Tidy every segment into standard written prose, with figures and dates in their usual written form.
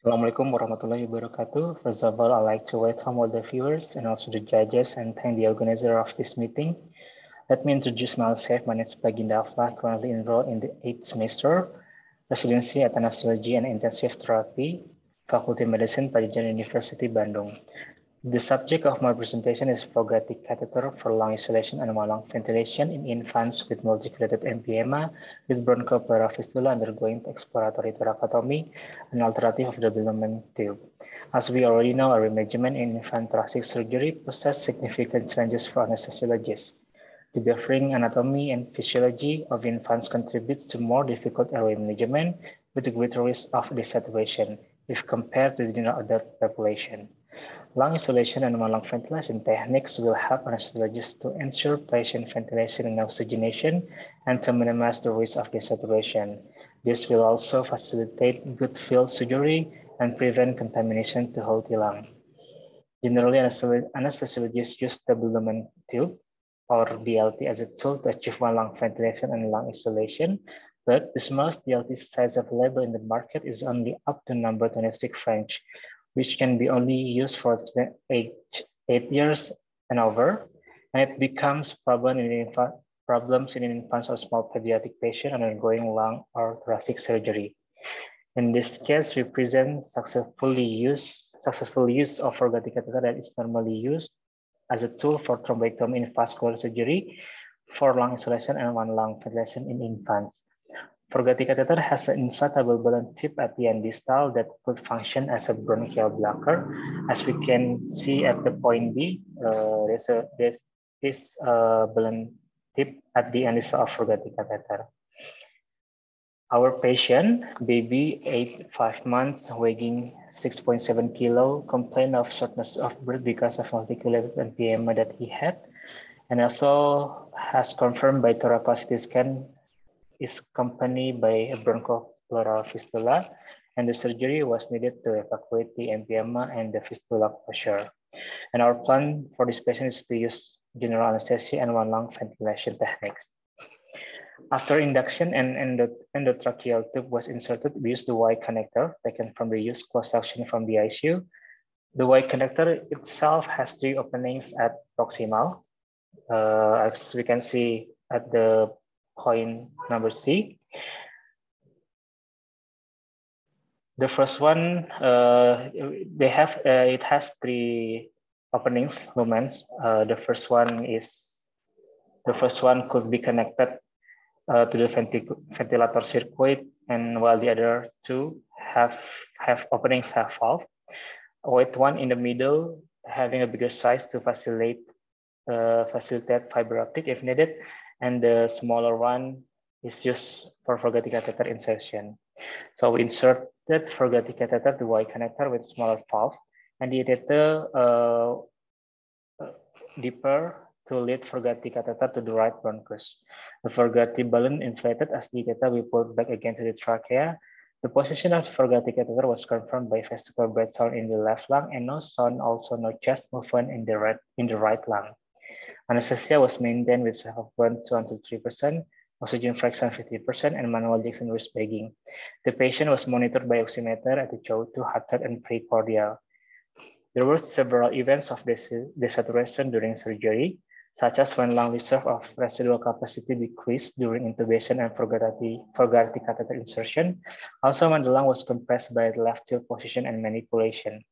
Assalamualaikum warahmatullahi wabarakatuh. First of all, I'd like to welcome all the viewers and also the judges and thank the organizer of this meeting. Let me introduce myself. My name is Baginda Aflah, currently enrolled in the 8th semester, residency at Anesthesiology and Intensive Therapy, Faculty of Medicine, Pajajaran University, Bandung. The subject of my presentation is Fogarty catheter for lung isolation and lung ventilation in infants with multiculated emphysema with bronchopleural fistula undergoing exploratory thoracotomy, an alternative of the Billman tube. As we already know, airway management in infant thoracic surgery poses significant challenges for anesthesiologists. The differing anatomy and physiology of infants contributes to more difficult airway management with a greater risk of desaturation if compared to the general adult population. Lung isolation and lung ventilation techniques will help anesthesiologists to ensure patient ventilation and oxygenation and to minimize the risk of desaturation. This will also facilitate good field surgery and prevent contamination to healthy lung. Generally, anesthesiologists use the Billman tube or BLT as a tool to achieve lung ventilation and lung isolation, but the smallest BLT size available in the market is only up to number 26 French, which can be only used for 8 years and over, and it becomes problems in infants or small pediatric patients undergoing lung or thoracic surgery. In this case, we present successful use of Fogarty catheter that is normally used as a tool for thrombectomy in vascular surgery for lung isolation and lung ventilation in infants. Fogarty catheter has an inflatable balloon tip at the end distal that could function as a bronchial blocker. As we can see at the point B, there's this balloon tip at the end distal of Fogarty catheter. Our patient, baby, 5 months, weighing 6.7 kilo, complained of shortness of breath because of multiculated emphysema that he had, and also has confirmed by thoracic scan is accompanied by a bronchopleural fistula, and the surgery was needed to evacuate the emphysema and the fistula closure. And our plan for this patient is to use general anesthesia and lung ventilation techniques. After induction and endotracheal tube was inserted, we used the Y connector taken from the used closed section from the ICU. The Y connector itself has 3 openings at proximal, as we can see at the point number C. The first one, it has 3 openings, lumens. The first one could be connected to the ventilator circuit, and while the other 2 have openings have valve, with one in the middle having a bigger size to facilitate fiber optic if needed, and the smaller one is used for Fogarty catheter insertion. So we inserted Fogarty catheter to Y connector with smaller valve, and the adapter deeper to lead Fogarty catheter to the right bronchus. The Fogarty balloon inflated as the catheter we pulled back again to the trachea. The position of Fogarty catheter was confirmed by vesical breath sound in the left lung and no sound, also no chest movement in the right lung. Anesthesia was maintained with self-burn 203%, oxygen fraction 50%, and manual Jackson wrist bagging. The patient was monitored by oximeter at the jaw to heart rate and precordial. There were several events of desaturation during surgery, such as when lung reserve of residual capacity decreased during intubation and Fogarty catheter insertion. Also, when the lung was compressed by the left tilt position and manipulation.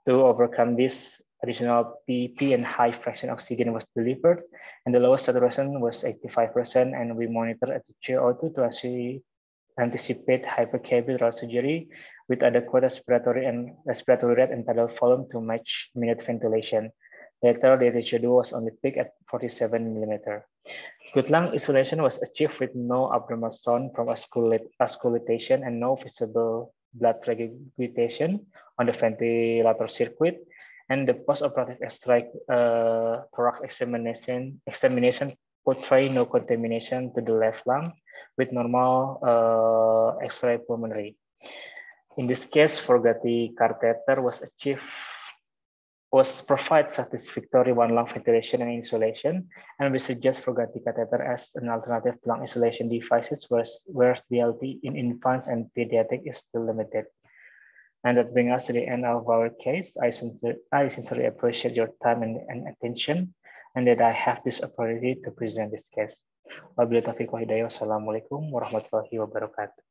To overcome this, additional PEP and high fraction oxygen was delivered, and the lowest saturation was 85%, and we monitored at the CO2 to actually anticipate hypercapillary throughout surgery with adequate respiratory rate and tidal volume to match minute ventilation. Later, the HO2 was only peaked at 47 millimeter. Good lung isolation was achieved with no abnormal sound from auscultation and no visible blood regurgitation on the ventilator circuit. And the postoperative thorax examination portray no contamination to the left lung with normal X-ray pulmonary. In this case, Fogarty catheter was provide satisfactory lung ventilation and insulation, and we suggest Fogarty catheter as an alternative lung isolation devices, whereas BLT in infants and pediatric is still limited. And that brings us to the end of our case. I sincerely appreciate your time and attention, and that I have this opportunity to present this case. Wabillahi taufiq wa hidayah. Wassalamualaikum warahmatullahi wabarakatuh.